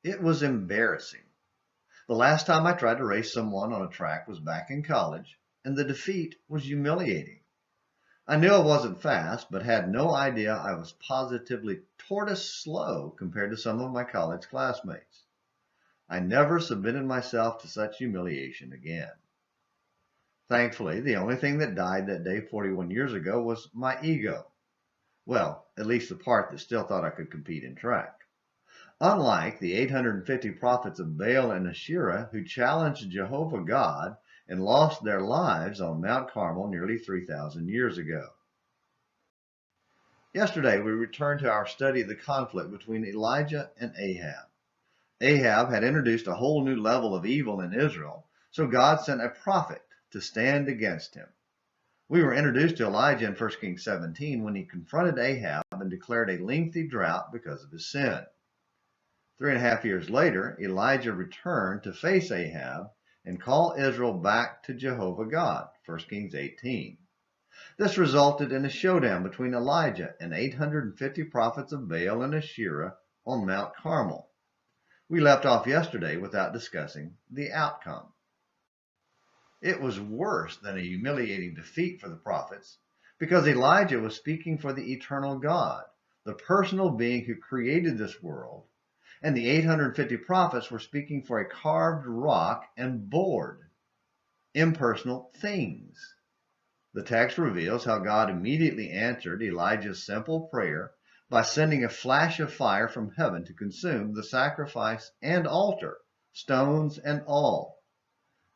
It was embarrassing. The last time I tried to race someone on a track was back in college, and the defeat was humiliating. I knew I wasn't fast, but had no idea I was positively tortoise slow compared to some of my college classmates. I never submitted myself to such humiliation again. Thankfully, the only thing that died that day 41 years ago was my ego. Well, at least the part that still thought I could compete in track. Unlike the 850 prophets of Baal and Asherah who challenged Jehovah God and lost their lives on Mount Carmel nearly 3,000 years ago. Yesterday, we returned to our study of the conflict between Elijah and Ahab. Ahab had introduced a whole new level of evil in Israel, so God sent a prophet to stand against him. We were introduced to Elijah in 1 Kings 17 when he confronted Ahab and declared a lengthy drought because of his sin. 3.5 years later, Elijah returned to face Ahab and call Israel back to Jehovah God, 1 Kings 18. This resulted in a showdown between Elijah and 850 prophets of Baal and Asherah on Mount Carmel. We left off yesterday without discussing the outcome. It was worse than a humiliating defeat for the prophets because Elijah was speaking for the eternal God, the personal being who created this world, and the 850 prophets were speaking for a carved rock and board, impersonal things. The text reveals how God immediately answered Elijah's simple prayer by sending a flash of fire from heaven to consume the sacrifice and altar, stones and all.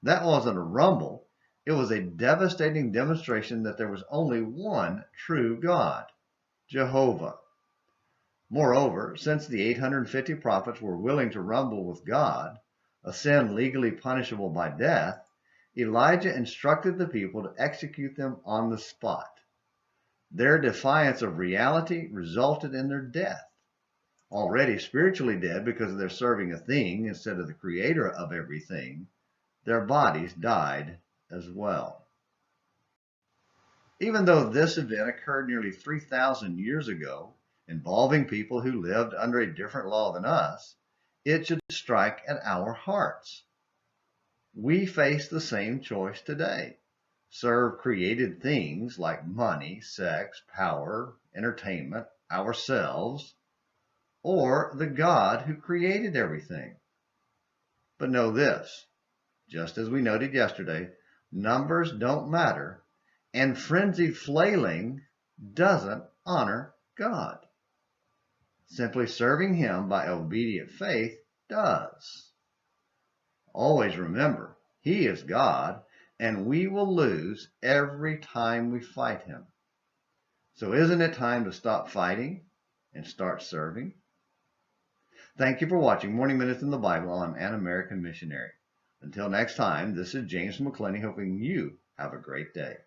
That wasn't a rumble. It was a devastating demonstration that there was only one true God, Jehovah. Moreover, since the 850 prophets were willing to rumble with God, a sin legally punishable by death, Elijah instructed the people to execute them on the spot. Their defiance of reality resulted in their death. Already spiritually dead because they're serving a thing instead of the creator of everything, their bodies died as well. Even though this event occurred nearly 3,000 years ago, involving people who lived under a different law than us, it should strike at our hearts. We face the same choice today. Serve created things like money, sex, power, entertainment, ourselves, or the God who created everything. But know this, just as we noted yesterday, numbers don't matter, and frenzied flailing doesn't honor God. Simply serving Him by obedient faith does. Always remember, He is God, and we will lose every time we fight Him. So isn't it time to stop fighting and start serving? Thank you for watching Morning Minutes in the Bible. I'm an American missionary. Until next time, this is James McClenny hoping you have a great day.